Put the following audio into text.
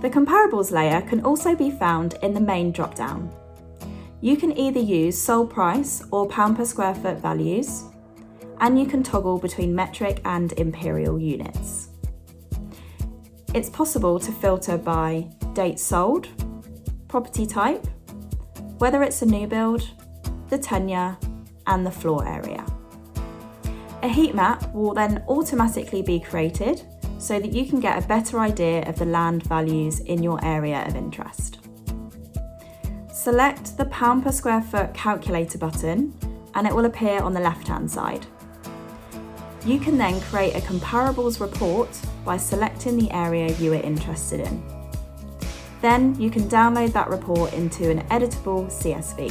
The comparables layer can also be found in the main drop-down. You can either use sold price or pound per square foot values, and you can toggle between metric and imperial units. It's possible to filter by date sold, property type, whether it's a new build, the tenure, and the floor area. A heat map will then automatically be created so that you can get a better idea of the land values in your area of interest. Select the pound per square foot calculator button and it will appear on the left-hand side. You can then create a comparables report by selecting the area you are interested in. Then you can download that report into an editable CSV.